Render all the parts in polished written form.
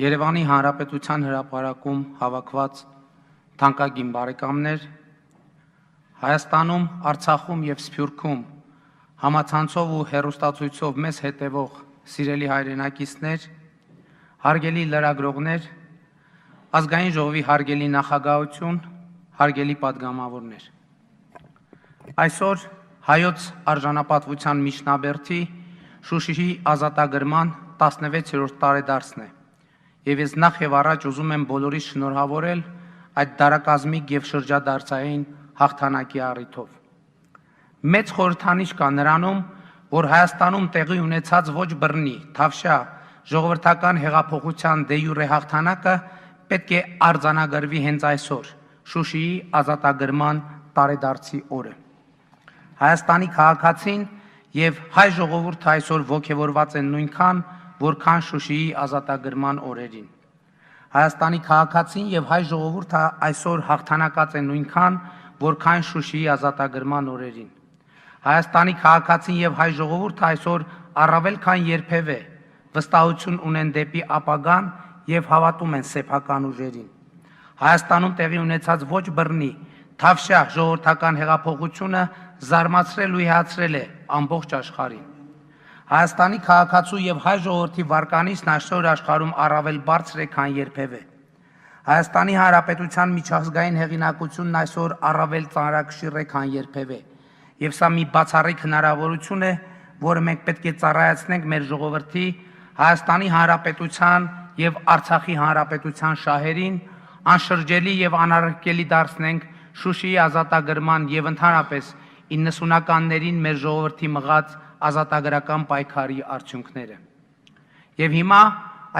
Երևանի Հանրապետության հրապարակում հավաքված թանկագին բարեկամներ, Հայաստանում, Արցախում և Սփյուռքում համացանցով ու հեռուստացույցով մեզ հետևող սիրելի հայրենակիցներ, հարգելի լրագրողներ, ազգային ժողովի հարգելի նախագահություն, հարգելի պատգամավորներ։ Այսօր հայոց արժանապատվության միջնաբերդի Շուշիի ազատագրման 16-րդ տարեդարձն է, և ես նախ և առաջ ուզում եմ բոլորիս շնորհավորել այդ դարակազմիկ և շրջադարձային հաղթանակի առիթով։ Մեծ խորհրդանիշ կա նրանում, որ Հայաստանում տեղի ունեցած ոչ բռնի, թավշյա ժողովրդական հեղափոխության դե յուրե հաղթանակը պետք է արձանագրվի հենց այսօր, Շուշիի ազատագրման տարեդարձի օրը։ Հայաստանի քաղաքացին և հայ ժողովուրդը այսօր ոգևորված են նույնքան, որքան Շուշիի ազատագրման օրերին։ Հայաստանի քաղաքացին և հայ ժողովուրդը այսօր հաղթանակած է նույնքան, որքան Շուշիի ազատագրման օրերին։ Հայաստանի քաղաքացին և հայ ժողովուրդը այսօր առավել քան երբևէ վստահություն ունեն դեպի ապագան և հավատում են սեփական ուժերին։ Հայաստանում տեղի ունեցած ոչ բռնի, թավշյա ժողովրդական հեղափոխությունը զարմացրել ու իհացրել է ամբողջ աշխարհին։ Հայաստանի քաղաքացու և հայ ժողովրդի վարկանիշն այսօր աշխարհում առավել բարձր է, քան երբևէ։ Հայաստանի Հանրապետության միջազգային հեղինակությունն այսօր առավել ծանրակշիռ է, քան երբևէ, և սա մի բացառիկ հնարավորություն է, որը մենք պետք է ծառայեցնենք մեր ժողովրդի, Հայաստանի Հանրապետության և Արցախի Հանրապետության շահերին, անշրջելի և անարգելի դարձնենք Շուշիի ազատագրման և ընդհանրապես 90-ականներին մեր ժողովրդի մղած ազատագրական պայքարի արդյունքները։ Եվ հիմա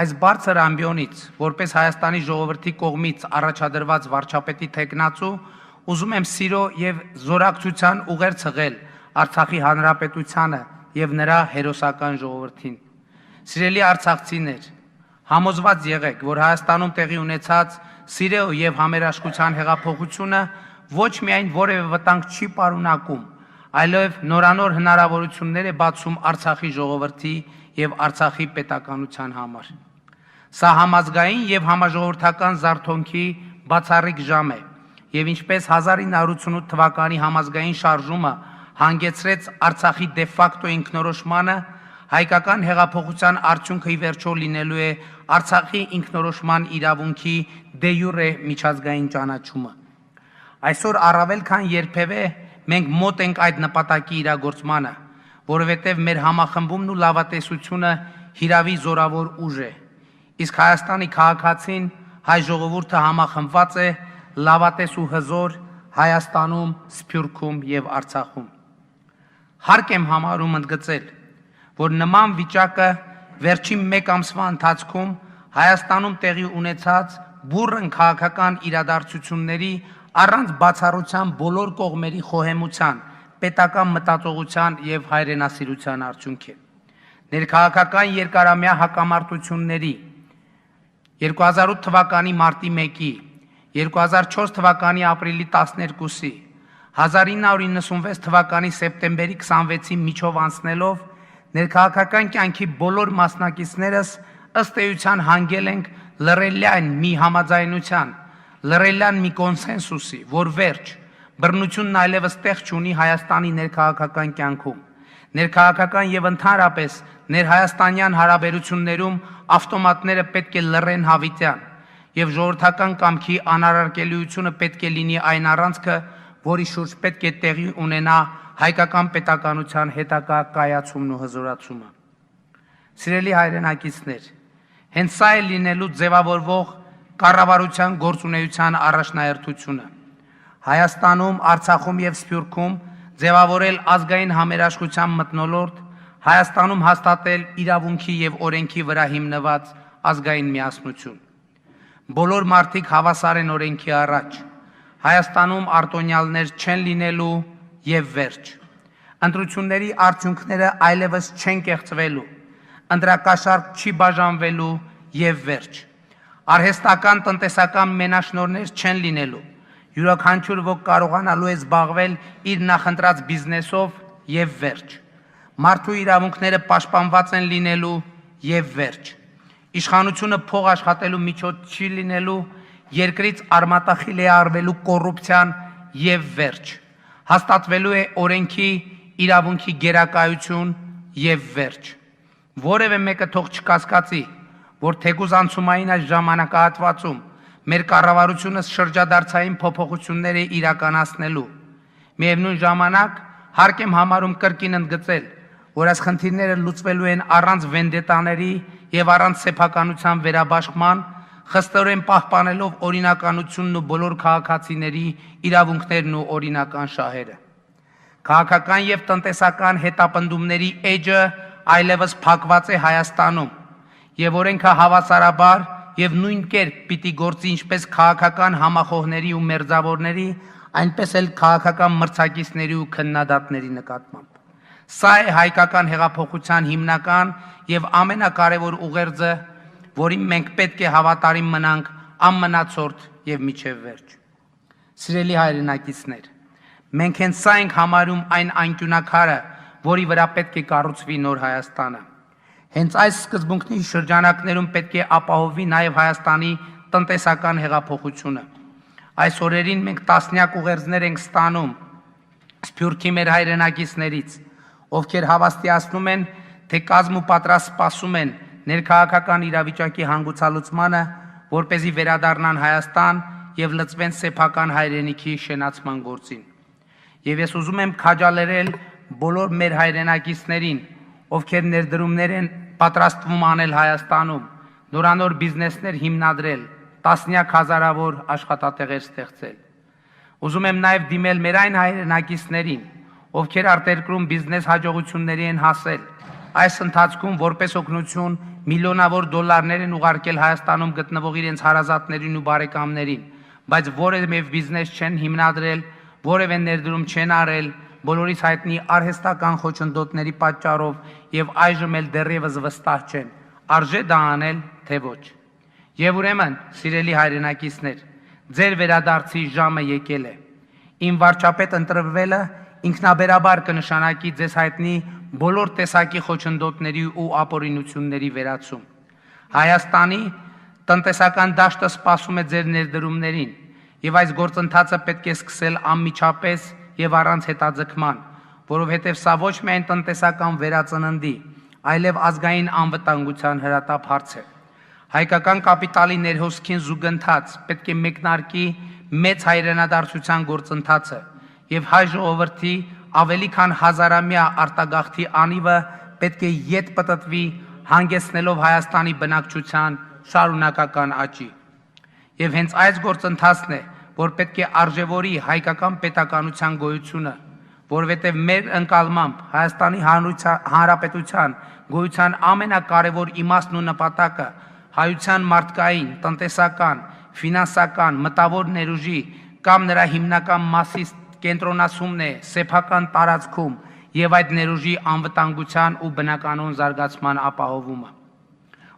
այս բարձր ամբիոնից, որպես Հայաստանի ժողովրդի կողմից առաջադրված վարչապետի թեկնածու, ուզում եմ սիրո և զորակցության ուղեր ցղել Արցախի Հանրապետությանը և նրա հերոսական ժողովրդին։ Սիրելի արցախցիներ, համոզված եղեք, որ Հայաստանում տեղի ունեցած սիրո և համերաշխության հեղափոխությունը ոչ միայն որևէ վտանգ չի պարունակում, այլև նորանոր հնարավորություններ է բացում Արցախի ժողովրդի և Արցախի պետականության համար։ Սա համազգային և համաժողովրդական զարթոնքի բացառիկ ժամ է, և ինչպես 1988 թվականի համազգային շարժումը հանգեցրեց Արցախի դե ֆակտո ինքնորոշմանը, հայկական հեղափոխության արդյունքը ի վերջո լինելու է Արցախի ինքնորոշման իրավունքի դե յուրե միջազգային ճանաչումը։ Այսօր առավել քան երբևէ մենք մոտ ենք այդ նպատակի իրագործմանը, որովհետև մեր համախմբումն ու լավատեսությունը հիրավի զորավոր ուժ է, իսկ Հայաստանի քաղաքացին, հայ ժողովուրդը համախմբված է լավատես ու հզոր Հայաստանում, Սփյուռքում և Արցախում։ Հարկ եմ համարում ընդգծել, որ նման վիճակը վերջին մեկ ամսվա ընթացքում Հայաստանում տեղի ունեցած բուռն քաղաքական իրադարձությունների առանց բացառության բոլոր կողմերի խոհեմության, պետական մտածողության և հայրենասիրության արդյունք է։ Ներքաղաքական երկարամյա հակամարտությունների 2008 թվականի մարտի 1-ի, 2004 թվականի ապրիլի 12-ի, 1996 թվականի սեպտեմբերի 26-ի միջով անցնելով, ներքաղաքական կյանքի բոլոր մասնակիցներս ըստ էության հանգել ենք լռելյան մի համաձայնության, լռելյան մի կոնսենսուսի, որ վերջ, բռնությունն այլևս տեղ չունի Հայաստանի ներքաղաքական կյանքում, ներքաղաքական և ընդհանրապես ներհայաստանյան հարաբերություններում ավտոմատները պետք է լռեն հավիտյան, և ժողովրդական կամքի անարարկելիությունը պետք է լինի այն առանցքը, որի շուրջ պետք է տեղի ունենա հայկական պետականության հետագա կայացումն ու հզորացումը։ Սիրելի հայրենակիցներ, հենց սա է լինելու ձևավորվող կառավարության գործունեության առաջնահերթությունը։ Հայաստանում, Արցախում և Սփյուռքում ձևավորել ազգային համերաշխության մթնոլորտ, Հայաստանում հաստատել իրավունքի և օրենքի վրա հիմնված ազգային միասնություն։ Բոլոր մարդիկ հավասար են օրենքի առաջ, Հայաստանում արտոնյալներ չեն լինելու և վերջ։ Ընտրությունների արդյունքները այլևս չեն կեղծվելու, ընտրակաշառք չի բաժանվելու և վերջ։ Արհեստական տնտեսական մենաշնորհներ չեն լինելու, յուրաքանչյուր ոք կարողանալու է զբաղվել իր նախընտրած բիզնեսով և վերջ։ Մարդու իրավունքները պաշտպանված են լինելու և վերջ։ Իշխանությունը փող աշխատելու միջոց չի լինելու, երկրից արմատախիլ է արվելու կոռուպցիան եւ վերջ։ Հաստատվելու է օրենքի իրավունքի գերակայություն եւ վերջ։ Որևէ մեկը թող չկասկածի, որ թեկուզ անցումային այս ժամանակահատվածում մեր կառավարությունը շրջադարձային փոփոխություններ է իրականացնելու։ Միևնույն ժամանակ հարկ եմ համարում կրկին ընդգծել, որ այս խնդիրները լուծվելու են առանց վենդետաների եւ առանց սեփականության վերաբաշխման, խստորեն պահպանելով օրինականությունն ու բոլոր քաղաքացիների իրավունքներն ու օրինական շահերը։ Քաղաքական եւ տնտեսական հետապնդումների էջը այլևս փակված է Հայաստանում, եւ օրենքը հավասարաբար եւ նույն կերպ պիտի գործի ինչպես քաղաքական համախոհների ու մերձավորների, այնպես էլ քաղաքական մրցակիցների ու քննադատների նկատմամբ։ Սա է հայկական հեղափոխության հիմնական եւ ամենակարևոր ուղերձը, որին մենք պետք է հավատարիմ մնանք անմնացորդ եւ միջև վերջ։ Սիրելի հայրենակիցներ, մենք հենց սա ենք համարում այն անկյունակարը, որի վրա պետք է կառուցվի նոր Հայաստանը։ Հենց այս սկզբունքների շրջանակներում պետք է ապահովվի նաեւ Հայաստանի տնտեսական հեղափոխությունը։ Այս օրերին մենք տասնյակ ուղերձներ ենք ստանում Սփյուռքի մեր հայրենակիցներից, ովքեր հավաստիացնում են, թե կազմ ու պատրաստ սպասում են ներքաղաքական իրավիճակի հանգուցալուծմանը, որպեսզի վերադառնան Հայաստան եւ լծվեն սեփական հայրենիքի շենացման գործին։ Եվ ես ուզում եմ քաջալերել բոլոր մեր հայրենակիցներին, ովքեր ներդրումներ են պատրաստվում անել Հայաստանում, նորանոր բիզնեսներ հիմնադրել, տասնյակ հազարավոր աշխատատեղեր ստեղծել։ Ուզում եմ նաև դիմել մեր այն հայրենակիցներին, ովքեր արտերկրում բիզնես հաջողությունների են հասել, այս ընթացքում որպես օգնություն միլիոնավոր դոլարներ են ուղարկել Հայաստանում գտնվող իրենց հարազատներին ու բարեկամներին, բայց որևէ բիզնես չեն հիմնադրել, որևէ ներդրում չեն արել, բոլորիս հայտնի արհեստական խոչընդոտների պատճառով եւ այժմ էլ դեռևս վստահ չեն, արժե դա անել, թե ոչ։ Եվ ուրեմն, սիրելի հայրենակիցներ, ձեր վերադարձի ժամը եկել է։ Իմ վարչապետ ընտրվելը ինքնաբերաբար կնշանակի ձեզ հայտնի բոլոր տեսակի խոչընդոտների ու ապօրինությունների վերացում։ Հայաստանի տնտեսական դաշտը սպասում է ձեր ներդրումներին, եւ այս գործընթացը պետք է սկսել անմիջապես եւ առանց հետաձգման, որովհետեւ սա ոչ միայն տնտեսական վերածննդի, այլև ազգային անվտանգության հրատապ հարց է։ Հայկական կապիտալի ներհոսքին զուգընթաց պետք է մեկնարկի մեծ հայրենադարձության գործընթացը եւ հայ ժողովրդի ավելի քան հազարամյա արտագաղթի անիվը պետք է ետ պտտվի, հանգեցնելով Հայաստանի բնակչության շարունակական աճի։ Եվ հենց այս գործընթացն է, որ պետք է արժևորի հայկական պետականության գոյությունը, որովհետև մեր ընկալմամբ Հայաստանի Հանրապետության գոյության ամենակարևոր իմաստն ու նպատակը հայության մարդկային, տնտեսական, ֆինանսական, մտավոր ներուժի կամ նրա հիմնական մասի կենտրոնացումն է սեփական տարածքում եւ այդ ներուժի անվտանգության ու բնականոն զարգացման ապահովումը։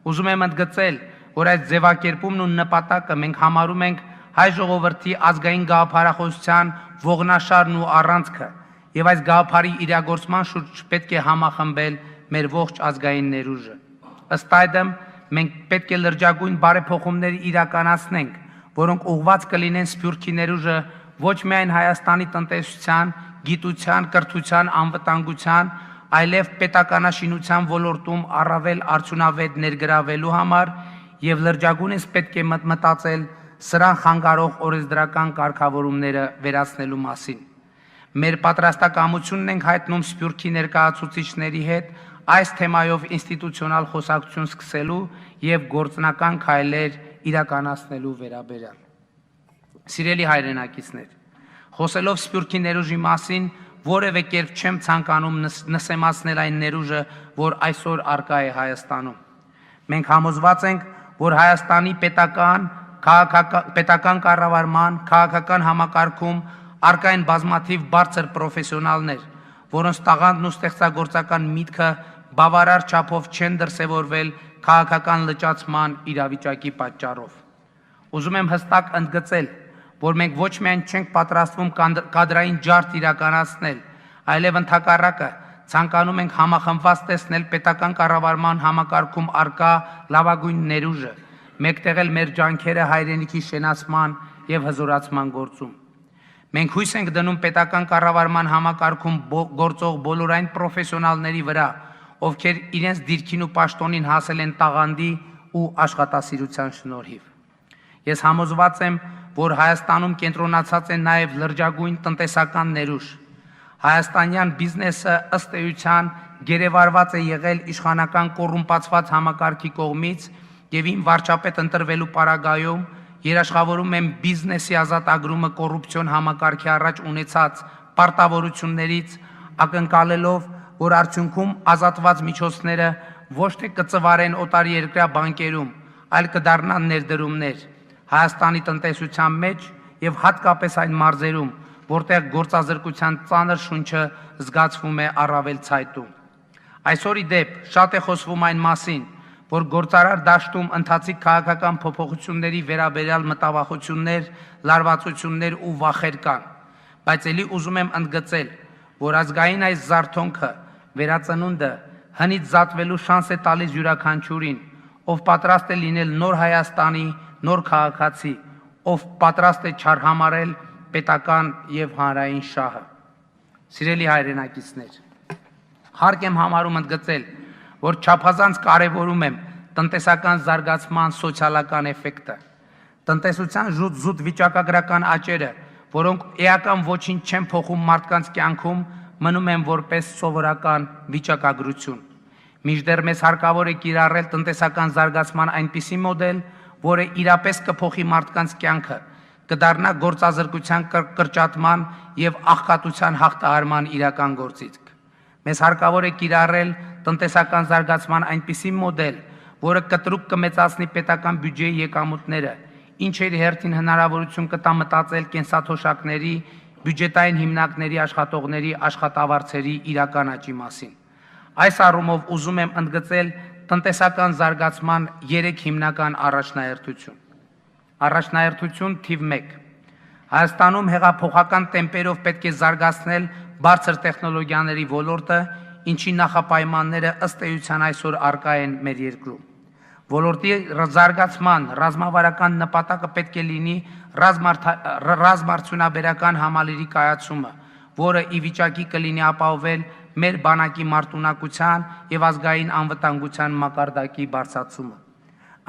Ուզում եմ ընդգծել, որ այս ձևակերպումն ու նպատակը մենք համարում ենք հայ ժողովրդի ազգային գաղափարախոսության ողնաշարն ու առանցքը եւ այս գաղափարի իրագործման շուրջ պետք է համախմբել մեր ողջ ազգային ներուժը։ Ըստ այդմ մենք պետք է լրջագույն բարեփոխումներ իրականացնենք, որոնք ուղղված կլինեն Սփյուռքի ներուժը ոչ միայն Հայաստանի տնտեսության, գիտության, կրթության, անվտանգության, այլև պետականաշինության ոլորտում առավել արդյունավետ ներգրավելու համար եւ լրջագույնս պետք է մտածել սրան խանգարող օրենսդրական կարգավորումները վերացնելու մասին։ Մեր պատրաստակամությունն ենք հայտնում Սփյուռքի ներկայացուցիչների հետ այս թեմայով ինստիտուցիոնալ խոսակցություն սկսելու եւ գործնական քայլեր իրականացնելու վերաբերյալ։ Սիրելի հայրենակիցներ, խոսելով Սփյուռքի ներուժի մասին, որևէ կերպ չեմ ցանկանում նսեմացնել այն ներուժը, որ այսօր արկա է Հայաստանում։ Մենք համոզված ենք, որ Հայաստանի պետական կառավարման, քաղաքական համակարգում արկա են բազմաթիվ բարձր պրոֆեսիոնալներ, որոնց տաղանդն ու ստեղծագործական միտքը բավարար չափով չեն դրսևորվել քաղաքական լճացման իրավիճակի պատճառով։ Ուզում եմ հստակ ընդգծել, որ մենք ոչ միայն չենք պատրաստվում կադրային ջարդ իրականացնել, այլև ընդհակառակը ցանկանում ենք համախմբված տեսնել պետական կառավարման համակարգում արկա լավագույն ներուժը, մեկտեղել մեր ջանքերը հայրենիքի շենացման եւ հզորացման գործում։ Մենք հույս ենք դնում պետական կառավարման համակարգում գործող բոլոր այն պրոֆեսիոնալների վրա, ովքեր իրենց դիրքին ու պաշտոնին հասել են տաղանդի ու աշխատասիրության շնորհիվ։ Ես համոզված եմ, որ Հայաստանում կենտրոնացած է նաև լրջագույն տնտեսական ներուժ։ Հայաստանյան բիզնեսը ըստ էության գերեվարված է եղել իշխանական կոռումպացված համակարգի կողմից եւ ին վարչապետ ընտրվելու պարագայում երաշխավորում են բիզնեսի ազատ agrումը կոռուպցիոն համակարգի առաջ ունեցած պարտավորություններից, ակնկալելով, որ արդյունքում ազատված միջոցները ոչ թե կծվարեն օտարերկրյա բանկերում, այլ կդառնան ներդրումներ Հայաստանի տնտեսության մեջ եւ հատկապես այն մարզերում, որտեղ գործազրկության ծանր շունչը զգացվում է առավել ցայտուն։ Այսօր ի դեպ շատ է խոսվում այն մասին, որ գործարար դաշտում ընթացիկ քաղաքական փոփոխությունների վերաբերյալ մտավախություններ, լարվածություններ ու վախեր կան, բայց ելի ուզում եմ ընդգծել, որ ազգային այս զարթոնքը վերածնունդը հնից զատվելու շանս է տալիս յուրաքանչյուրին, ով պատրաստ է լինել նոր Հայաստանի նոր քաղաքացի, ով պատրաստ է չարհամարել պետական եւ հանրային շահը։ Սիրելի հայրենակիցներ, հարկ եմ համարում ընդգծել, որ չափազանց կարևորում եմ տնտեսական զարգացման սոցիալական էֆեկտը։ Տնտեսության զուտ վիճակագրական աճերը, որոնք էական ոչինչ չեն փոխում մարդկանց կյանքում, մնում են որպես սովորական վիճակագրություն։ Մինչդեռ մեզ հարկավոր է կիրառել տնտեսական զարգացման այնպիսի մոդել, որը իրապես կփոխի մարդկանց կյանքը, կդառնա գործազրկության կրճատման եւ աղքատության հաղթահարման իրական գործիք։ Մեզ հարկավոր է կիրառել տնտեսական զարգացման այնպիսի մոդել, որը կտրուկ կմեծացնի պետական բյուջեի եկամուտները, ինչերի հերթին հնարավորություն կտա մտածել կենսաթոշակների, բյուջետային հիմնարկների աշխատողների աշխատավարձերի իրական աճի մասին։ Այս առումով ուզում եմ ընդգծել տնտեսական զարգացման 3 հիմնական առաջնահերթություն։ Առաջնահերթություն թիվ 1. Հայաստանում հեղափոխական տեմպերով պետք է զարգացնել բարձր տեխնոլոգիաների ոլորտը, ինչի նախապայմանները ըստ էության այսօր առկա են մեր երկրում։ Ոլորտի զարգացման ռազմավարական նպատակը պետք է լինի ռազմարդյունաբերական համալիրի կայացումը, որը ի վիճակի կլինի ապահովել մեր բանակի մարտունակության եւ ազգային անվտանգության մակարդակի բարձրացումը։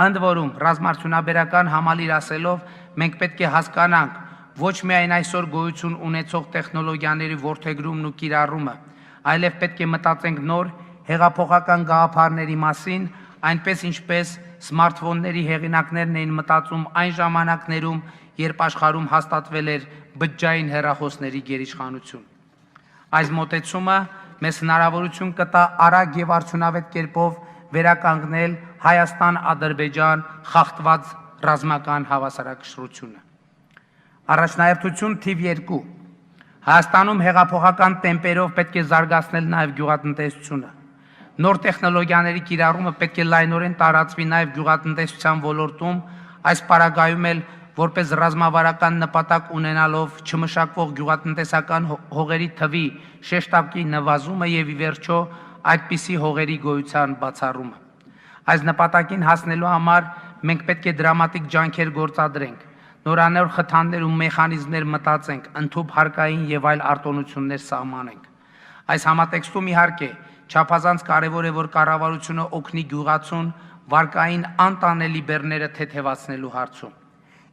Ընդ որում, ռազմարդյունաբերական համալիր ասելով, մենք պետք է հասկանանք ոչ միայն այսօր գոյություն ունեցող տեխնոլոգիաների որդեգրումն ու կիրառումը, այլև պետք է մտածենք նոր հեղափոխական գաղափարների մասին, այնպես ինչպես սմարթֆոնների հեղինակներն էին մտածում այն ժամանակներում, երբ աշխարհում հաստատվել էր բջջային հեռախոսների գերիշխանություն։ Այս մոտեցումը մեզ հնարավորություն կտա արագ եւ արդյունավետ կերպով վերականգնել Հայաստան-Ադրբեջան խախտված ռազմական հավասարակշռությունը։ Առաջնահերթություն թիվ 2. Հայաստանում հեղափոխական տեմպերով պետք է զարգացնել նաեւ գյուղատնտեսությունը։ Նոր տեխնոլոգիաների կիրառումը պետք է լայնորեն տարածվի նաև գյուղատնտեսության ոլորտում, այս պարագայում էլ որպես ռազմավարական նպատակ ունենալով չմշակվող գյուղատնտեսական հողերի թվի շեշտակի նվազումը եւ ի վերջո այդպիսի հողերի գոյության բացառումը։ Այս նպատակին հասնելու համար մենք պետք է դրամատիկ ջանքեր գործադրենք, նորանոր խթաններ ու մեխանիզմներ մտածենք, ընդհանուր հարկային եւ այլ արտոնություններ սահմանենք։ Այս համատեքստում իհարկե չափազանց կարևոր է, որ կառավարությունը օգնի գյուղացուն վարկային անտանելի բեռները թեթևացնելու հարցում։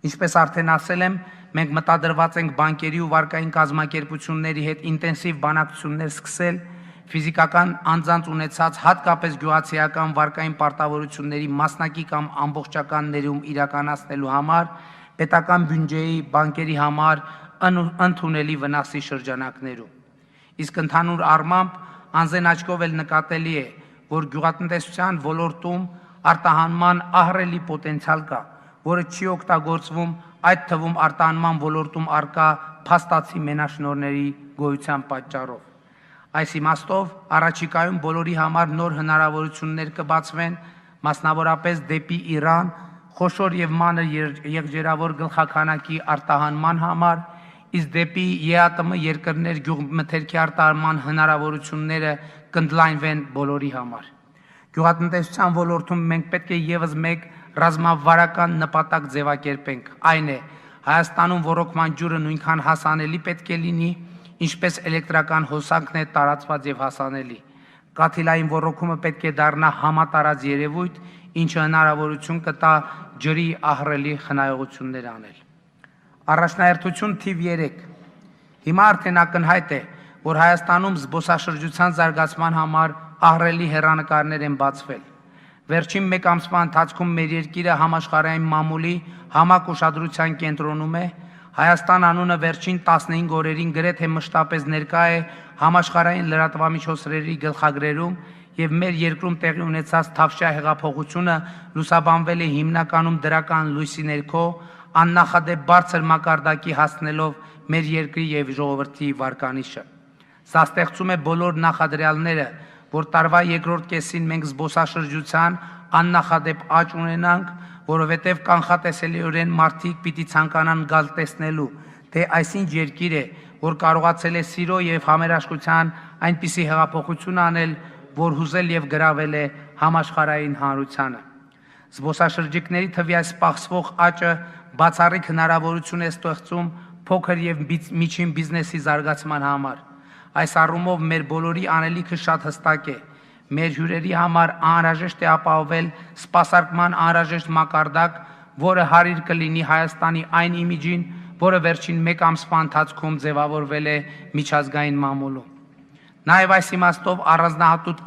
Ինչպես արդեն ասել եմ, մենք մտադրված ենք բանկերի ու վարկային կազմակերպությունների հետ ինտենսիվ բանակցություններ սկսել ֆիզիկական անձանց ունեցած հատկապես գյուղացիական վարկային պարտավորությունների մասնակի կամ ամբողջական ներում իրականացնելու համար պետական բյուջեի բանկերի համար ընդունելի վնասի շրջանակներում։ Իսկ ընդհանուր առմամբ անձեն աչքով էլ նկատելի է, որ գյուղատնտեսության ոլորտում արտահանման ահռելի պոտենցիալ կա, որը չի օգտագործվում, այդ թվում արտահանման ոլորտում արկա փաստացի մենաշնորհների գոյության պատճառով։ Այս իմաստով առաջիկայում բոլորի համար նոր հնարավորություններ կբացվեն, մասնավորապես դեպի Իրան, խոշոր եւ մանր եղջերավոր գլխաքանակի արտահանման համար, իսկ դեպի ԵԱՏՄ երկրներ գյուղմթերքի արտահանման հնարավորությունները կընդլայնվեն բոլորի համար։ Գյուղատնտեսության ոլորտում մենք պետք է եւս մեկ ռազմավարական նպատակ ձևակերպենք, այն է Հայաստանում ռոռոկման ջուրը նույնքան հասանելի պետք է լինի, ինչպես էլեկտրական հոսանքն է տարածված եւ հասանելի։ Կաթիլային ռոռոկումը պետք է դառնա համատարած երևույթ, ինչը հնարավորություն կտա ջրի ահռելի խնայողություններ անել։ Առաջնահերթություն թիվ 3։ Հիմա արդեն ակնհայտ է, որ Հայաստանում զբոսաշրջության զարգացման համար ահռելի հեռանկարներ են բացվել։ Վերջին մեկ ամսվա ընթացքում մեր երկիրը համաշխարհային մամուլի համակ ուշադրության կենտրոնում է, Հայաստան անունը վերջին 15 օրերին գրեթե մշտապես ներկա է համաշխարհային լրատվամիջոցների գլխագրերում եւ մեր երկրում տեղի ունեցած Թավշյա հեղափոխությունը լուսաբանվել է հիմնականում դրական լույսի ներքո, աննախադեպ բարձր մակարդակի հասնելով մեր երկրի եւ ժողովրդի վարկանիշը։ Սա ստեղծում է բոլոր նախադրյալները, որ տարվա երկրորդ կեսին մենք զբոսաշրջության աննախադեպ աճ ունենանք, որովհետև կանխատեսելիորեն մարդիկ պիտի ցանկանան գալ տեսնելու, թե այսինչ երկիր է, որ կարողացել է սիրո եւ համերաշխության այնպիսի հեղափոխություն անել, որ հուզել եւ գրավել է համաշխարհային հանրությանը։ Զբոսաշրջիկների թվի այս սպասվող աճը բացառիկ հնարավորություն է ստեղծում փոքր եւ միջին բիզնեսի զարգացման համար։ Այս առումով մեր բոլորի անելիքը շատ հստակ է։ Մեր հյուրերի համար անհրաժեշտ է ապահովել սպասարկման անհրաժեշտ մակարդակ, որը հարիր կլինի Հայաստանի այն իմիջին, որը վերջին մեկ ամսվա ընթացքում ձևավորվել է միջազգային մամուլում։ Նաև այս իմաստով առանձնահատուկ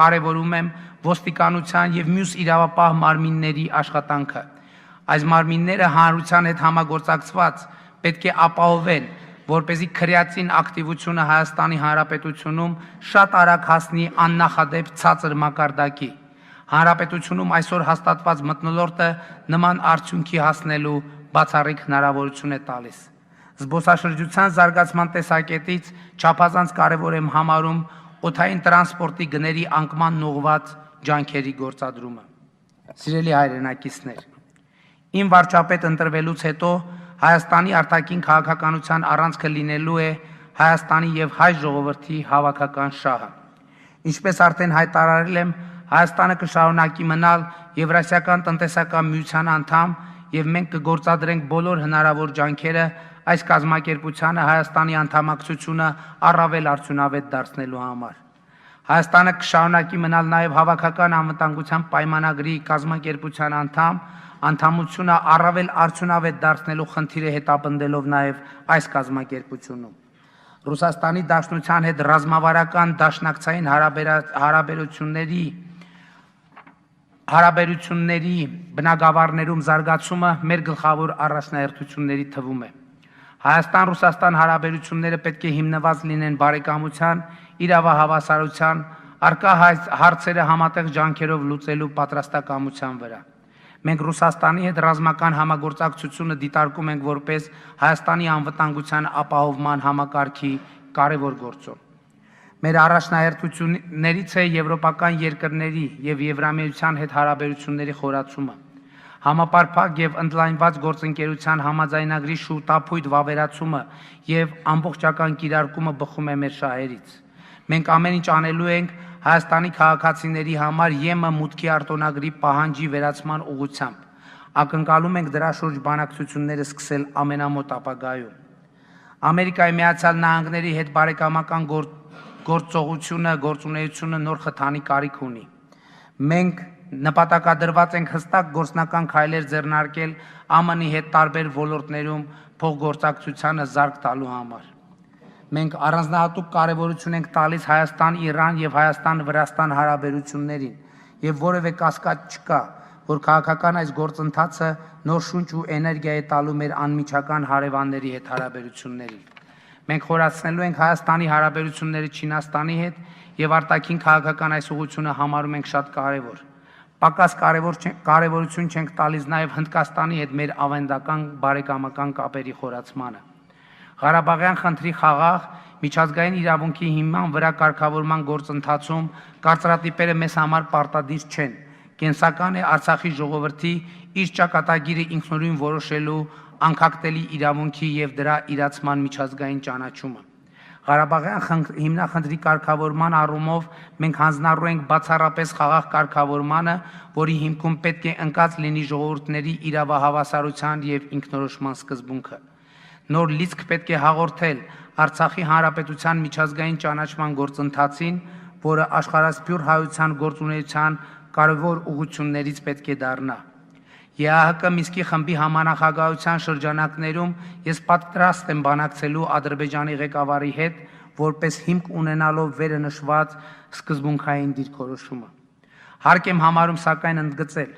կարևորում եմ ոստիկանության եւ մյուս իրավապահ մարմինների աշխատանքը։ Այս մարմինները հանրության հետ համագործակցված պետք է ապահովեն, որպեսզի քրեացին ակտիվությունը Հայաստանի Հանրապետությունում շատ արագ հասնի աննախադեպ ցածր մակարդակի։ Հանրապետությունում այսօր հաստատված մթնոլորտը նման արդյունքի հասնելու բացառիկ հնարավորություն է տալիս։ Զբոսաշրջության զարգացման տեսակետից չափազանց կարևոր եմ համարում օդային տրանսպորտի գների անկման ուղղված ջանքերի գործադրումը։ Սիրելի հայրենակիցներ, իմ վարչապետ ընտրվելուց հետո Հայաստանի արտաքին քաղաքականության առանցքը լինելու է Հայաստանի եւ հայ ժողովրդի հավաքական շահը։ Ինչպես արդեն հայտարարել եմ, Հայաստանը կշարունակի մնալ Եվրասիական տնտեսական միության անդամ եւ մենք կգործադրենք բոլոր հնարավոր ջանքերը այս կազմակերպությանը Հայաստանի անդամակցությունը առավել արդյունավետ դարձնելու համար։ Հայաստանը կշարունակի մնալ նաեւ հավաքական անվտանգության պայմանագրի կազմակերպության անդամությունը առավել արդյունավետ դարձնելու խնդիրը հետապնդելով նաեւ այս կազմակերպությունում։ Ռուսաստանի Դաշնության հետ ռազմավարական դաշնակցային հարաբերությունների բնագավառներում զարգացումը մեր գլխավոր առաջնահերթությունների թվում է։ Հայաստան-Ռուսաստան հարաբերությունները պետք է հիմնված լինեն բարեկամության, իրավահավասարության, առկա հարցերը համատեղ ջանքերով լուծելու պատրաստակամության վրա։ Մենք Ռուսաստանի հետ ռազմական համագործակցությունը դիտարկում ենք որպես Հայաստանի անվտանգության ապահովման համակարգի կարևոր գործոն։ Մեր առաջնահերթություններից է եվրոպական երկրների եւ Եվրամիության հետ հարաբերությունների խորացումը։ Համապարփակ եւ ընդլայնված գործընկերության համաձայնագրի շուտապույտ վավերացումը եւ ամբողջական կիրարկումը բխում է մեր շահերից։ Մենք ամեն ինչ անելու ենք Հայաստանի քաղաքացիների համար ԵՄ մուտքի արտոնագրի պահանջի վերացման ուղղությամբ։ Ակնկալում ենք դրա շուրջ բանակցությունները սկսել ամենամոտ ապագայում։ Ամերիկայի Միացյալ Նահանգների հետ բարեկամական գործունեությունը նոր խթանի կարիք ունի։ Մենք նպատակադրված ենք հստակ գործնական քայլեր ձեռնարկել ԱՄՆ-ի հետ տարբեր ոլորտներում փոխգործակցությանը զարգ տալու համար։ Մենք առանձնահատուկ կարևորություն ենք տալիս Հայաստան-Իրան եւ Հայաստան-Վրաստան հարաբերություններին եւ որևէ կասկած չկա, որ քաղաքական այս գործընթացը նոր շունչ ու էներգիա է տալու մեր անմիջական հարևանների հետ հարաբերություններին։ Մենք խորացնելու ենք Հայաստանի հարաբերությունները Չինաստանի հետ եւ արտաքին քաղաքական այս ուղղությունը համարում ենք շատ կարևոր։ Պակաս կարևորություն չենք տալիս նաեւ Հնդկաստանի հետ մեր ավանդական բարեկամական կապերի խորացմանը։ Ղարաբաղյան խնդրի խաղաղ միջազգային իրավունքի հիման վրա կարգավորման գործընթացում կարծրատիպերը մեզ համար պարտադիր չեն։ Կենսական է Արցախի ժողովրդի իր ճակատագիրը ինքնուրույն որոշելու անկախտելի իրավունքի եւ դրա իրացման միջազգային ճանաչումը։ Ղարաբաղյան հիմնախնդրի կարգավորման առումով մենք հանձնառու ենք բացառապես խաղաղ կարգավորմանը, որի հիմքում պետք է ընկած լինի ժողովուրդների իրավահավասարության եւ ինքնորոշման սկզբունքը։ Նոր լիցք պետք է հաղորդել Արցախի հանրապետության միջազգային ճանաչման գործընթացին, որը աշխարհասփյուռ հայության գործունեության կարևոր ուղղություններից պետք է դառնա։ ԵԱՀԿ Մինսկի խմբի համանախագահության շրջանակներում ես պատրաստ եմ բանակցելու Ադրբեջանի ղեկավարի հետ, որպես հիմք ունենալով վերը նշված սկզբունքային դիրքորոշումը։ Հարկ եմ համարում սակայն ընդգծել,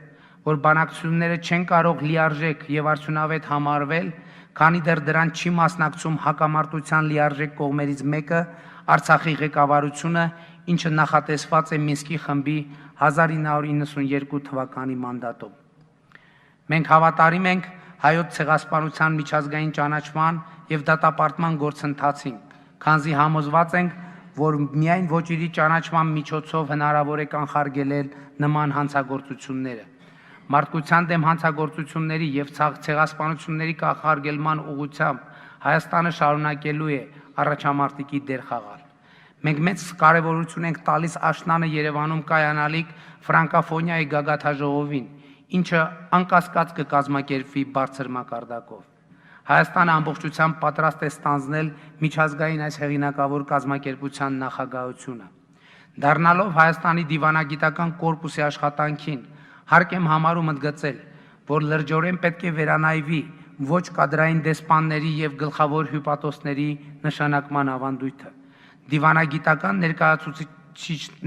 որ բանակցությունները չեն կարող լիարժեք եւ արդյունավետ համարվել, քանի դեռ դրան չի մասնակցում հակամարտության լիարժեք կողմերից մեկը Արցախի ղեկավարությունը, ինչը նախատեսված է Մինսկի խմբի 1992 թվականի մանդատով։ Մենք հավատարիմ ենք հայոց ցեղասպանության միջազգային ճանաչման եւ դատապարտման գործընթացին, քանզի համոզված ենք, որ միայն ոչիրի ճանաչման միջոցով հնարավոր է կանխարգելել նման հանցագործությունները։ Մարդկության դեմ հանցագործությունների եւ ցեղասպանությունների կանխարգելման ուղղությամբ Հայաստանը շարունակելու է առաջամարտիկի դեր խաղալ։ Մենք մեծ կարևորություն ենք տալիս աշնանը Երևանում կայանալիք ֆրանկոֆոնիայի գագաթաժողովին, ինչը անկասկած կկազմակերպվի բարձր մակարդակով։ Հայաստանը ամբողջությամբ պատրաստ է ստանձնել միջազգային այս հեղինակավոր կազմակերպության նախագահությունը։ Դառնալով Հայաստանի դիվանագիտական կորպուսի աշխատանքին, հարկ եմ համարում ընդգծել, որ լրջորեն պետք է վերանայվի ոչ կադրային դեսպանների եւ գլխավոր հյուպատոսների նշանակման ավանդույթը։ Դիվանագիտական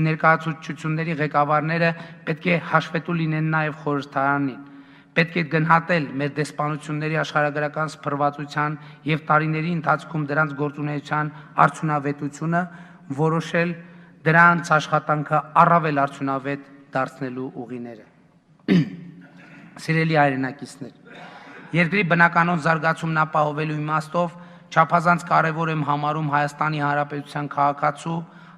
ներկայացուցչությունների ղեկավարները պետք է հաշվետու լինեն նաև խորհրդարանին։ Պետք է գնահատել մեր դեսպանությունների աշխարհագրական սփռվածության եւ տարիների ընթացքում դրանց գործունեության արդյունավետությունը, որոշել դրանց աշխատանքը առավել արդյունավետ դարձնելու ուղիները։ Սիրելի հայրենակիցներ, երկրի բնականոն զարգացումն ապահովելու իմաստով չափազանց կարևոր եմ համարում Հայաստանի Հանրապետության քաղաքացու,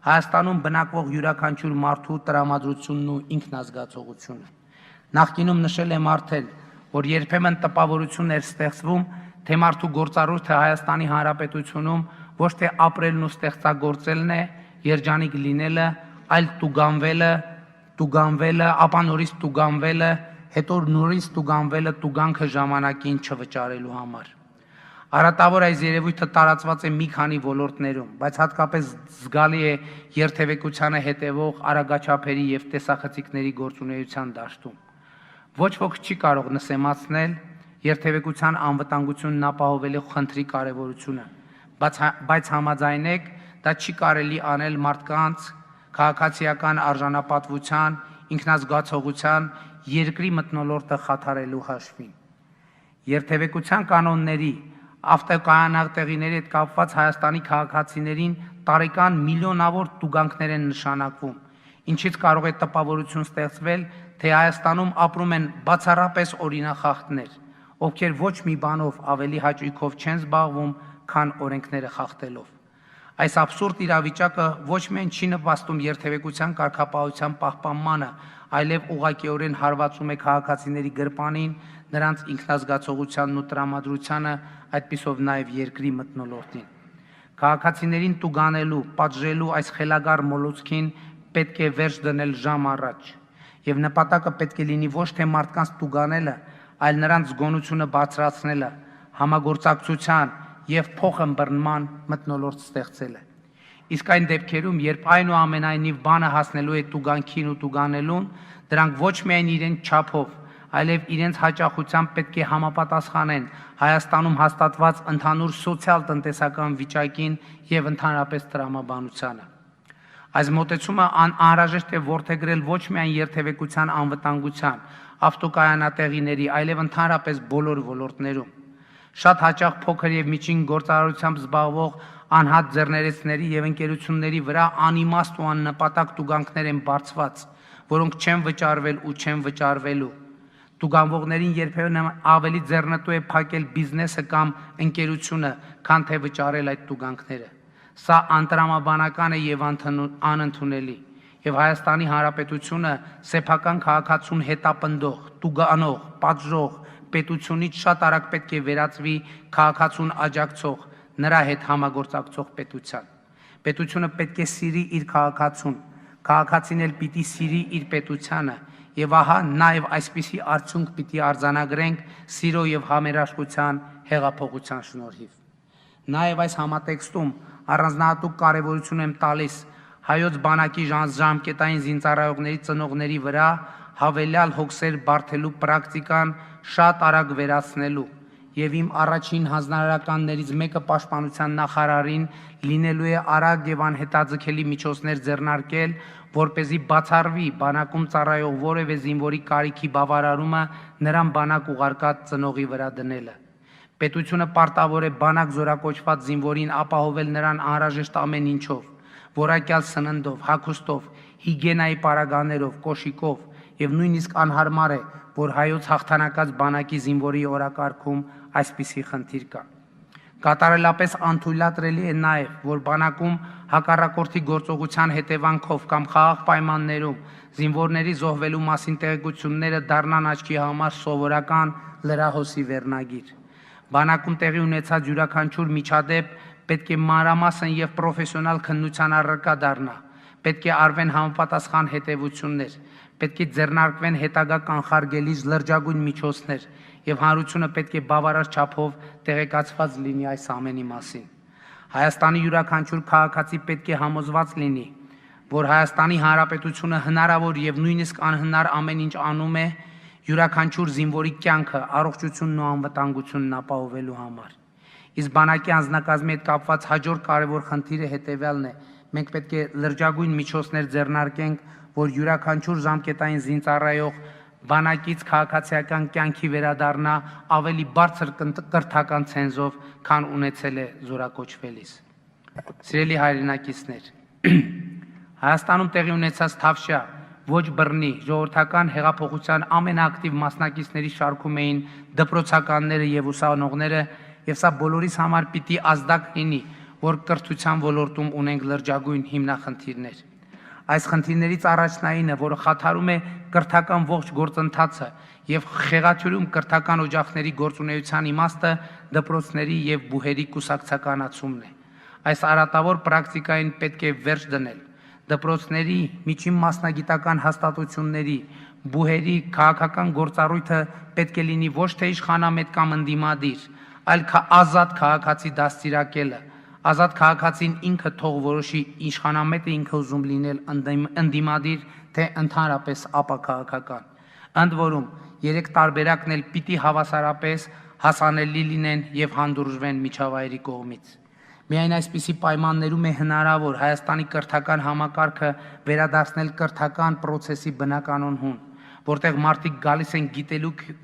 Հայաստանում բնակվող յուրաքանչյուր մարդու տրամադրությունն ու ինքնազգացողությունը։ Նախկինում նշել եմ արդեն, որ երբեմն տպավորություն էր ստեղծվում, թե մարդու գործառույթը Հայաստանի Հանրապետությունում ոչ թե ապրելն ու ստեղծագործելն է, երջանիկ լինելը, այլ տուգանվելը, ապա նորից տուգանվելը, հետո նորից տուգանվելը տուգանքը ժամանակին չվճարելու համար։ Արատավոր այս երևույթը տարածված է մի քանի ոլորտներում, բայց հատկապես զգալի է երթևեկությանը հետևող արագաչափերի եւ տեսախցիկների գործունեության դաշտում։ Ոչ ոք չի կարող նսեմացնել երթևեկության անվտանգությունն ապահովելու խնդրի կարևորությունը, բայց համաձայնեք, դա չի կարելի անել մարդկանց քաղաքացիական արժանապատվության, ինքնազգացողության, երկրի մթնոլորտը խաթարելու հաշվին։ Երթևեկության կանոնների, ավտոկայանատեղիների հետ կապված Հայաստանի քաղաքացիներին տարեկան միլիոնավոր տուգանքներ են նշանակվում, ինչից կարող է տպավորություն ստեղծվել, թե Հայաստանում ապրում են բացառապես օրինախախտներ, ովքեր ոչ մի բանով ավելի հաճույքով չեն զբաղվում, քան օրենքները խախտելով։ Այս աբսուրդ իրավիճակը ոչ միայն չի նպաստում երթևեկության կարգապահության պահպանմանը, այլև ուղղակիորեն հարվածում է քաղաքացիների գրպանին, նրանց ինքնազգացողությանն ու տրամադրությանը, այդպիսով նաև երկրի մթնոլորտին։ Քաղաքացիներին տուգանելու, պատժելու այս խելագար մոլուցքին պետք է վերջ դնել ժամ առաջ, եւ նպատակը պետք է լինի ոչ թե մարդկանց տուգանելը, այլ նրանց զգոնությունը բարձրացնելը, համագործակցության եւ փոխըմբռնման մթնոլորտ ստեղծելը։ Իսկ այն դեպքերում, երբ այնուամենայնիվ բանը հասնելու է տուգանքին ու տուգանելուն, դրանք ոչ միայն իրենց չափով, այլև իրենց հաճախությամբ պետք է համապատասխանեն Հայաստանում հաստատված ընդհանուր սոցիալ-տնտեսական վիճակին եւ ընդհանրապես տրամաբանությանը։ Այս մոտեցումը անհրաժեշտ է որդեգրել ոչ միայն երթևեկության անվտանգության, ավտոկայանատեղիների, այլև ընդհանրապես բոլոր ոլորտներում։ Շատ հաճախ փոքր եւ միջին գործարարությամբ զբաղվող անհատ ձեռներեցների եւ ընկերությունների վրա անիմաստ ու աննպատակ տուգանքներ են բարձված, որոնք չեն վճարվել ու չեն վճարվելու։ Տուգանվողներին երբեմն ավելի ձեռնտու է փակել բիզնեսը կամ ընկերությունը, քան թե վճարել այդ տուգանքները։ Սա անտրամաբանական է եւ անընդունելի, եւ Հայաստանի Հանրապետությունը սեփական քաղաքացուն հետապնդող, տուգանող, պատժող պետությունից շատ արագ պետք է վերածվի քաղաքացուն աջակցող, նրա հետ համագործակցող պետության։ Պետությունը պետք է սիրի իր քաղաքացուն, քաղաքացին էլ պիտի սիրի իր պետությանը, եւ ահա նաեւ այսպիսի արդյունք պիտի արձանագրենք սիրո եւ համերաշխության հեղափոխության շնորհիվ։ Նաեւ այս համատեքստում առանձնահատուկ կարևորություն եմ տալիս հայոց բանակի ժամկետային զինծառայողների ծնողների վրա հավելյալ հոգսեր բարթելու պրակտիկան շատ արագ վերացնելու եւ իմ առաջին հանձնարարականներից մեկը պաշտպանության նախարարին լինելու է արագ եւ անհետաձգելի միջոցներ ձեռնարկել, որպեսզի բացառվի բանակում ծառայող որևէ զինվորի կարիքի բավարարումը նրան բանակ ուղարկած ծնողի վրա դնելը։ Պետությունը պարտավոր է բանակ զորակոչված զինվորին ապահովել նրան անհրաժեշտ ամեն ինչով, որակյալ սննդով, հագուստով, հիգիենայի պարագաներով, կոշիկով եւ նույնիսկ անհարմար է, որ հայոց հաղթանակած բանակի զինվորի օրակարգում այսպիսի խնդիր կա։ Կատարելապես անթույլատրելի է նաեւ, որ բանակում հակառակորդի գործողության հետևանքով կամ խաղաղ պայմաններում զինվորների զոհվելու մասին տեղեկությունները դառնան աչքի համար սովորական լրահոսի վերնագիր։ Բանակում տեղի ունեցած յուրաքանչյուր միջադեպ պետք է մանրամասն եւ պրոֆեսիոնալ քննության առարկա դառնա, պետք է արվեն համապատասխան հետևություններ, պետք է ձեռնարկվեն հետագա կանխարգելիչ լրջագույն միջոցներ եւ հանրությունը պետք է բավարար չափով տեղեկացված լինի այս ամենի մասին։ Հայաստանի յուրաքանչյուր քաղաքացի պետք է համոզված լինի, որ Հայաստանի Հանրապետությունը հնարավոր եւ նույնիսկ անհնար ամեն ինչ անում է յուրաքանչյուր զինվորի կյանքը, առողջությունն ու անվտանգությունն ապահովելու համար։ Իսկ բանակի անձնակազմի հետ կապված հաջորդ կարևոր խնդիրը հետևյալն է. մենք պետք է լրջագույն միջոցներ ձեռնարկենք, որ յուրաքանչյուր ժամկետային զինծառայող բանակից քաղաքացիական կյանքի վերադառնա ավելի բարձր կրթական ցենզով, քան ունեցել է զորակոչվելիս։ Սիրելի հայրենակիցներ, Հայաստանում տեղի ունեցած թավշյա ոչ բռնի ժողովրդական հեղափոխության ամենաակտիվ մասնակիցների շարքում էին դպրոցականները եւ ուսանողները, եւ սա բոլորիս համար պիտի ազդակ լինի, որ կրթության ոլորտում ունենք լրջագույն հիմնախնդիրներ։ Այս խնդիրներից առաջնայինը, որը խաթարում է կրթական ողջ գործընթացը եւ խեղաթյուրում կրթական օջախների գործունեության իմաստը, դպրոցների եւ բուհերի կուսակցականացումն է։ Այս արատավոր պրակտիկային պետք է վերջ դնել։ Դպրոցների, միջին մասնագիտական հաստատությունների, բուհերի քաղաքական գործառույթը պետք է լինի ոչ թե իշխանամետ կամ ընդդիմադիր, այլ ազատ քաղաքացի դաստիարակելը։ Ազատ քաղաքացին ինքը թող որոշի իշխանամետը ինքը ուզում լինել ընդդիմադիր, թե ընդհանրապես ապաքաղաքական։ Ընդ որում, երեք տարբերակն էլ պիտի հավասարապես հասանելի լինեն եւ հանդուրժվեն միջավայրի կողմից։ Միայն այսպիսի պայմաններում է հնարավոր Հայաստանի կրթական համակարգը վերադարձնել կրթական process-ի բնականon հուն, որտեղ մարդիկ գալիս են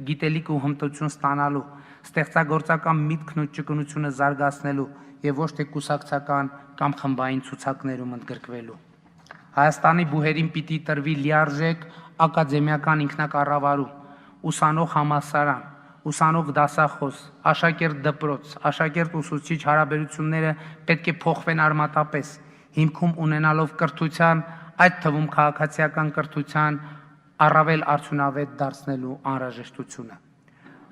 գիտելիք ու հմտություն ստանալու, ստեղծագործական միտքն ու ճկունությունը զարգացնելու եւ ոչ թե կուսակցական կամ խմբային ցուցակներում ընդգրկվելու։ Հայաստանի բուհերին պիտի տրվի լիարժեք ակադեմիական ինքնակառավարում, ուսանող համալսարան, ուսանող դասախոս, աշակերտ դպրոց, աշակերտ ուսուցիչ հարաբերությունները պետք է փոխվեն արմատապես, հիմքում ունենալով կրթության, այդ թվում քաղաքացիական կրթության առավել արդյունավետ դարձնելու անհրաժեշտությունը։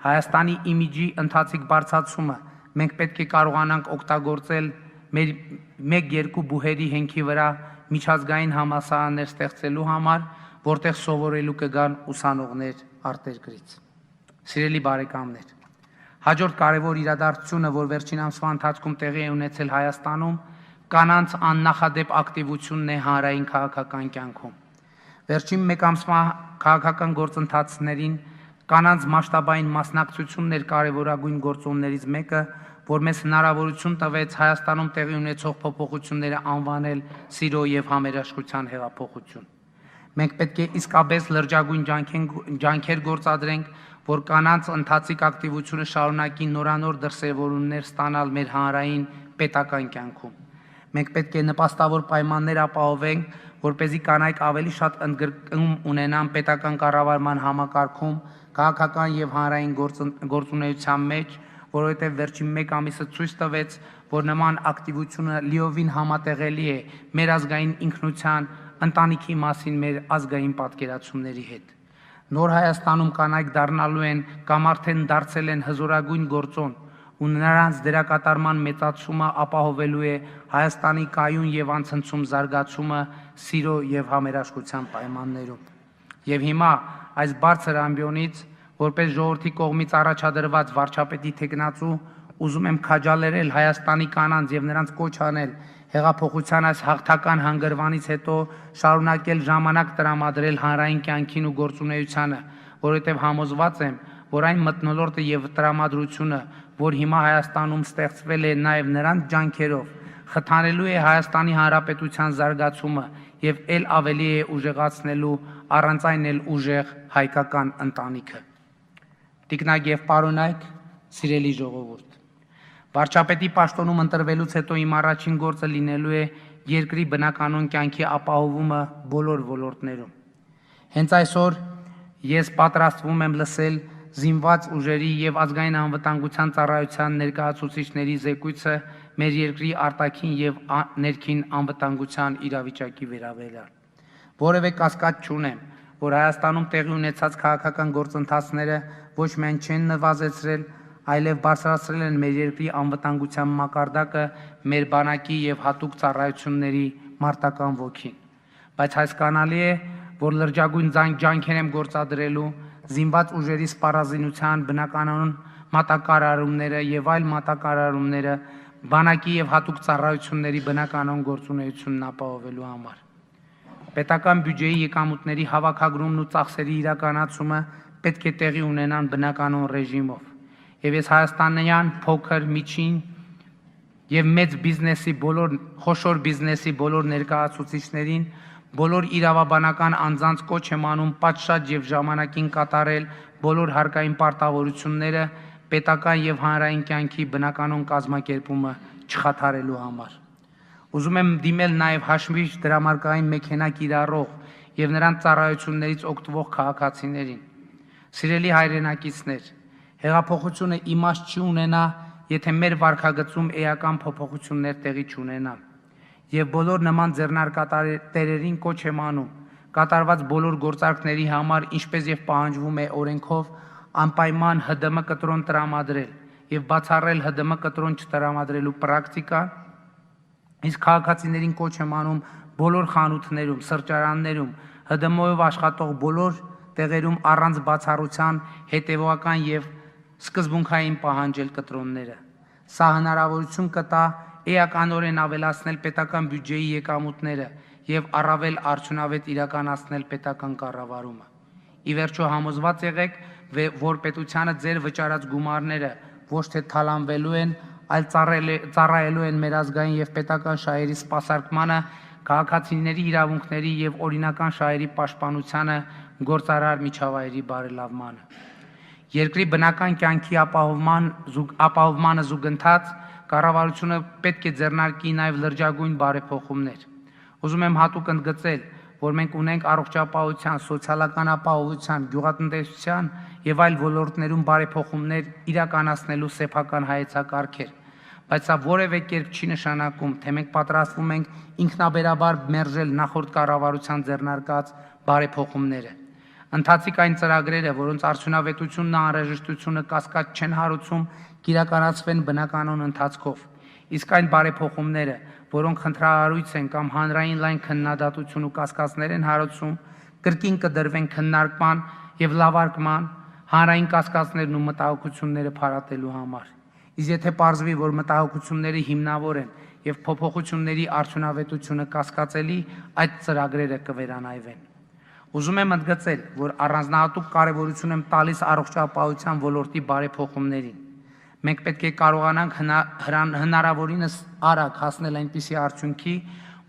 Հայաստանի իմիջի ընթացիկ բարձրացումը մենք պետք է կարողանանք օգտագործել մեր 1-2 բուհերի հենքի վրա միջազգային համալսարաններ ստեղծելու համար, որտեղ սովորելու կգան ուսանողներ արտերկրից։ Սիրելի բարեկամներ, հաջորդ կարևոր իրադարձությունը, որ վերջին ամսվա ընթացքում տեղի է ունեցել Հայաստանում, կանանց աննախադեպ ակտիվությունն է հանրային քաղաքական կյանքում։ Վերջին մեկ ամսվա քաղաքական գործընթացներին կանանց մասշտաբային մասնակցությունն էր կարևորագույն գործոններից մեկը, որ մեզ հնարավորություն տվեց Հայաստանում տեղի ունեցող փոփոխությունները անվանել սիրո եւ համերաշխության հեղափոխություն։ Մենք պետք է իսկապես լրջագույն ջանքեր գործադրենք, որ կանանց ընթացիկ ակտիվությունը շարունակի նորանոր դրսևորումներ ստանալ մեր հանրային պետական կյանքում։ Մենք պետք է նպաստավոր պայմաններ ապահովենք, որպեսզի կանայք ավելի շատ ընդգրկում ունենան պետական կառավարման համակարգում, քաղաքական եւ հանրային գործունեության մեջ, որովհետեւ վերջին մեկ ամիսը ցույց տվեց, որ նման ակտիվությունը լիովին համատեղելի է մեր ազգային ինքնության, ընտանիքի մասին մեր ազգային պատկերացումների հետ։ Նոր Հայաստանում կանայք դառնալու են կամ արդեն դարձել են հզորագույն գործոն, ու նրանց դերակատարման մեծացումը ապահովելու է Հայաստանի կայուն եւ անցնցում զարգացումը սիրո եւ համերաշխության պայմաններում։ Եվ հիմա այս բարձր ամբիոնից, որպես ժողովրդի կողմից առաջադրված վարչապետի թեկնածու, ուզում եմ քաջալերել Հայաստանի կանանց եւ նրանց կոչ անել հեղափոխության այս հաղթական հանգրվանից հետո շարունակել ժամանակ տրամադրել հանրային կյանքին ու գործունեությանը, որովհետև համոզված եմ, որ այն մթնոլորտը եւ տրամադրությունը, որ հիմա Հայաստանում ստեղծվել է նաեւ նրանց ջանքերով, խթանելու է Հայաստանի Հանրապետության զարգացումը եւ ել ավելի է ուժեղացնելու առանց այն էլ ուժեղ հայկական ընտանիքը։ Տիկնակ եւ պարոնայք, սիրելի ժողովուրդ, վարչապետի պաշտոնում ընտրվելուց հետո իմ առաջին գործը լինելու է երկրի բնականոն կյանքի ապահովումը բոլոր ոլորտներում։ Հենց այսօր ես պատրաստվում եմ լսել զինված ուժերի եւ ազգային անվտանգության ծառայության ներկայացուցիչների զեկույցը մեր երկրի արտաքին եւ ներքին անվտանգության իրավիճակի վերաբերյալ։ Որևէ կասկած չունեմ, որ Հայաստանում տեղի ունեցած քաղաքական գործընթացները ոչ միայն չեն նվազեցրել, այլև բարձրացրել են մեր երկրի անվտանգության մակարդակը, մեր բանակի եւ հատուկ ծառայությունների մարտական ոգին։ Բայց հասկանալի է, որ լրջագույն ջանքեր եմ գործադրելու զինված ուժերի սպառազինության բնականon մատակարարումները եւ այլ մատակարարումները բանակի եւ հատուկ ծառայությունների բնականon գործունեությունն ապահովելու համար։ Պետական բյուջեի եկամուտների հավաքագրումն ու ծախսերի իրականացումը պետք է տեղի ունենան բնականon ռեժիմով։ Եվ ես հայաստանյան փոքր, միջին եւ մեծ բիզնեսի խոշոր բիզնեսի բոլոր ներկայացուցիչներին, բոլոր իրավաբանական անձանց կոչ եմ անում պատշաճ եւ ժամանակին կատարել բոլոր հարկային պարտավորությունները պետական եւ հանրային կյանքի բնականon կազմակերպումը չխաթարելու համար։ Ուզում եմ դիմել նաեւ հաշվիչ դրամարկային մեքենա կիրառող եւ նրանց ծառայություններից օգտվող քաղաքացիներին։ Սիրելի հայրենակիցներ, հեղափոխությունը իմաստ չի ունենա, եթե մեր վարքագծում էական փոփոխություններ տեղի չունենան։ Եվ բոլոր նման ձեռնարկատերերին կոչ եմ անում կատարված բոլոր գործարքների համար, ինչպես եւ պահանջվում է օրենքով, անպայման ՀԴՄ կտրոն տրամադրել եւ բացառել ՀԴՄ կտրոն չտրամադրելու պրակտիկան, իսկ քաղաքացիներին կոչ եմ անում բոլոր խանութներում, սրճարաններում, ՀԴՄ-ով աշխատող բոլոր տեղերում առանց բացառության հետեւական եւ սկզբունքային պահանջել կտրոնները։ Սա հնարավորություն կտա էականորեն ավելացնել պետական բյուջեի եկամուտները եւ առավել արդյունավետ իրականացնել պետական կառավարումը։ Ի վերջո համոզված եղեք, որ պետությանը ձեր վճարած գումարները ոչ թե թալանվելու են, այլ ծառայելու են մեր ազգային եւ պետական շահերի սպասարկմանը, քաղաքացիների իրավունքների եւ օրինական շահերի պաշտպանությանը, գործարար միջավայրի բարելավմանը։ Երկրի բնական կյանքի ապահովմանը զուգընթաց կառավարությունը պետք է ձեռնարկի նաև լրջագույն բարեփոխումներ։ Ուզում եմ հատուկ ընդգծել, որ մենք ունենք առողջապահության, սոցիալական ապահովության, գյուղատնտեսության եւ այլ ոլորտներում բարեփոխումներ իրականացնելու սեփական հայեցակարգեր, բայց սա որևէ կերպ չի նշանակում, թե մենք պատրաստվում ենք ինքնաբերաբար մերժել նախորդ կառավարության ձեռնարկած բարեփոխումները։ Ընթացիկ այն ծրագրերը, որոնց արդյունավետությունն ու անհրաժեշտությունը կասկած չեն հարուցում, կիրականացվեն բնականon ընթացքով, իսկ այն բարեփոխումները, որոնք խնդրահարույց են կամ հանրային լայն քննադատություն ու կասկածներ են հարուցում, կրկին կդրվեն քննարկման եւ լավարկման, հանրային կասկածներն ու մտահոգությունները փարատելու համար։ Իսկ եթե պարզվի, որ մտահոգությունները հիմնավոր են եւ փոփոխությունների արդյունավետությունը կասկածելի, այդ ծրագրերը կվերանայվեն։ Ուզում եմ ընդգծել, որ առանձնահատուկ կարևորություն եմ տալիս առողջապահության ոլորտի բարեփոխումներին։ Մենք պետք է կարողանանք հնարավորինս արագ հասնել այնպիսի արդյունքի,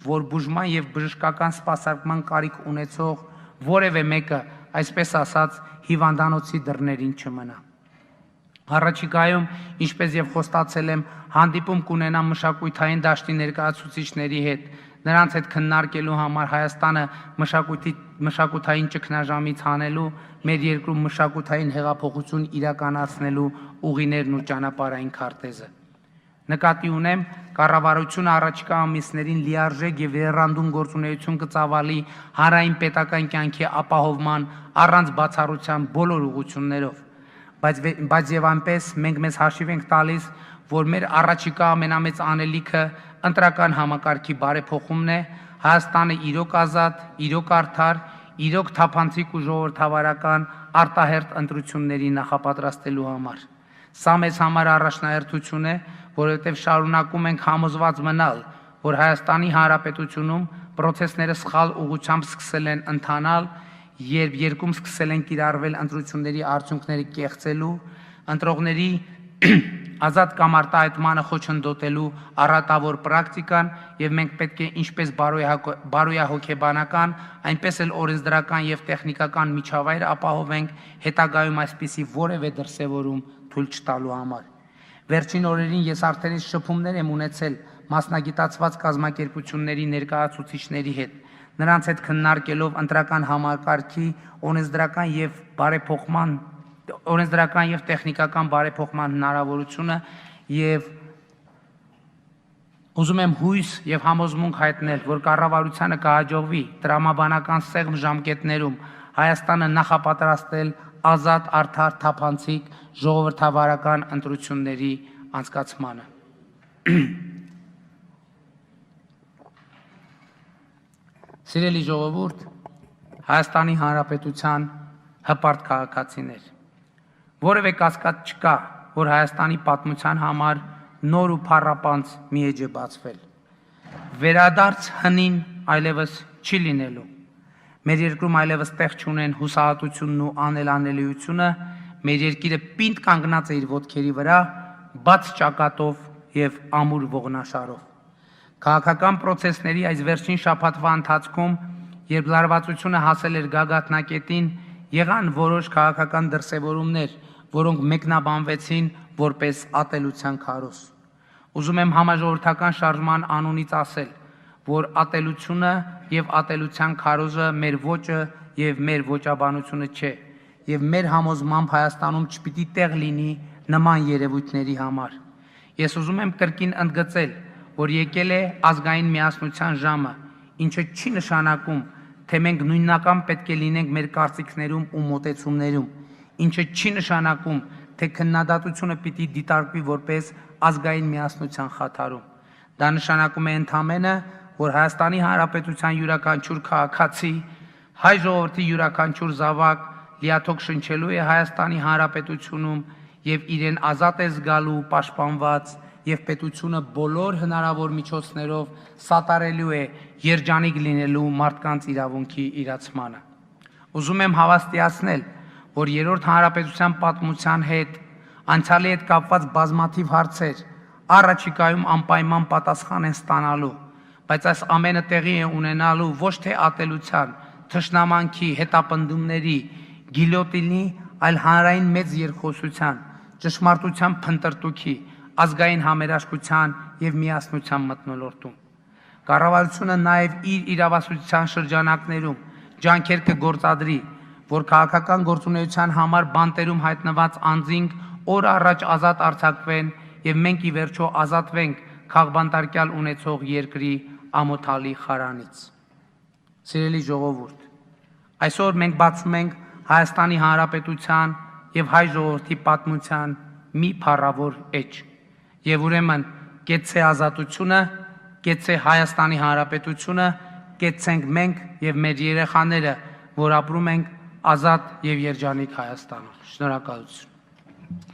որ բուժման եւ բժշկական սպասարկման կարիք ունեցող որևէ մեկը, այսպես ասած, հիվանդանոցի դռներին չմնա։ Առաջիկայում, ինչպես եւ խոստացել եմ, հանդիպում կունենամ մշակութային դաշտի ներկայացուցիչների հետ, նրանց հետ քննարկելու համար Հայաստանը մշակութային ճգնաժամից հանելու, մեր երկրում մշակութային հեղափոխություն իրականացնելու ուղիներն ու ճանապարհային քարտեզը։ Նկատի ունեմ կառավարությունը առաջիկա ամիսներին լիարժեք եւ վերանդում գործունեություն կծավալի հանրային պետական կյանքի ապահովման առանց բացառության բոլոր ուղղություններով, բայց եւ այնպես մենք մեզ հաշիվ ենք տալիս, որ մեր առաջիկա ամենամեծ անելիքը ընտրական համակարգի բարեփոխումն է, Հայաստանը իրոք ազատ, իրոք արդար, իրոք թափանցիկ ու ժողովրդավարական արտահերթ ընտրությունների նախապատրաստելու համար։ Սա մեզ համար առաջնահերթություն է, որովհետև շարունակում ենք համոզված մնալ, որ Հայաստանի Հանրապետությունում պրոցեսները սխալ ուղղությամբ սկսել են ընթանալ, երբ երկում սկսել են կիրառվել ընտրությունների արդյունքները կեղծելու, ընտրողների ազատ կամ արտահայտմանը խոչընդոտելու առատավոր պրակտիկան եւ մենք պետք է ինչպես բարոյահոգեբանական, այնպես էլ օրենսդրական եւ տեխնիկական միջավայր ապահովենք հետագայում այսպիսի որևէ դրսևորում թույլ չտալու համար։ Վերջին օրերին ես արդեն շփումներ եմ ունեցել մասնագիտացված կազմակերպությունների ներկայացուցիչների հետ, նրանց հետ քննարկելով ընտրական համակարգի օրենսդրական եւ տեխնիկական բարեփոխման հնարավորությունը եւ ուզում եմ հույս եւ համոզմունք հայտնել, որ կառավարությանը կհաջողվի տրամաբանական սեղմ ժամկետներում Հայաստանը նախապատրաստել ազատ, արդար, թափանցիկ ժողովրդավարական ընտրությունների անցկացմանը։ Սիրելի ժողովուրդ, Հայաստանի Հանրապետության հպարտ քաղաքացիներ, որևէ կասկած չկա, որ Հայաստանի պատմության համար նոր ու փառապանծ մի էջ է բացվել։ Վերադարձ հնին այլևս չի լինելու։ Մեր երկրում այլևս տեղ չունեն հուսահատությունն ու անելանելիությունը, մեր երկիրը պինդ կանգնած է իր ոտքերի վրա, բաց ճակատով եւ ամուր ողնաշարով։ Քաղաքական պրոցեսների այս վերջին շաբաթվա ընթացքում, երբ լարվածությունը հասել էր գագաթնակետին, եղան որոշ քաղաքական դրսևորումներ, որոնք մեկնաբանվեցին որպես ատելության քարոզ։ Ուզում եմ համաժողովրդական շարժման անունից ասել, որ ատելությունը եւ ատելության քարոզը մեր ոճը եւ մեր ոճաբանությունը չէ, եւ մեր համոզմամբ Հայաստանում չպիտի տեղ լինի նման երևույթների համար։ Ես ուզում եմ կրկին ընդգծել, որ եկել է ազգային միասնության ժամը, ինչը չի նշանակում, թե մենք նույնական պետք է լինենք մեր կարծիքներում ու մոտեցումներում, ինչը չի նշանակում, թե քննադատությունը պիտի դիտարկվի որպես ազգային միասնության խաթարում։ Դա նշանակում է ընդամենը, որ Հայաստանի Հանրապետության յուրաքանչյուր քաղաքացի, հայ ժողովրդի յուրաքանչյուր զավակ լիաթոք շնչելու է Հայաստանի Հանրապետությունում եւ իրեն ազատ է զգալու, պաշտպանված եւ պետությունը բոլոր հնարավոր միջոցներով սատարելու է երջանիկ լինելու մարդկանց իրավունքի իրացմանը։ Ուզում եմ հավաստիացնել, որ երրորդ հանրապետության պատմության հետ, անցյալի հետ կապված բազմաթիվ հարցեր առաջիկայում անպայման պատասխան են ստանալու, բայց այս ամենը տեղի է ունենալու ոչ թե ատելության, թշնամանքի, հետապնդումների, գիլյոտինի, այլ հանրային մեծ երկխոսության, ճշմարտության փնտրտուքի, ազգային համերաշխության եւ միասնության մթնոլորտում։ Կառավարությունը նաեւ իր իրավասության շրջանակներում ջանքեր կգործադրի, որ քաղաքական գործունեության համար բանտերում հայտնված անձինք օր առաջ ազատ արձակվեն եւ մենք ի վերջո ազատվենք քաղբանտարկյալ ունեցող երկրի ամոթալի խարանից։ Սիրելի ժողովուրդ, այսօր մենք բացում ենք Հայաստանի Հանրապետության եւ հայ ժողովրդի պատմության մի փառավոր էջ։ Եվ ուրեմն կեցցե ազատությունը, կեցցե Հայաստանի Հանրապետությունը, կեցցենք մենք եւ մեր երեխաները, որ ապրում ենք ազատ եւ երջանիկ Հայաստանում։ Շնորհակալություն։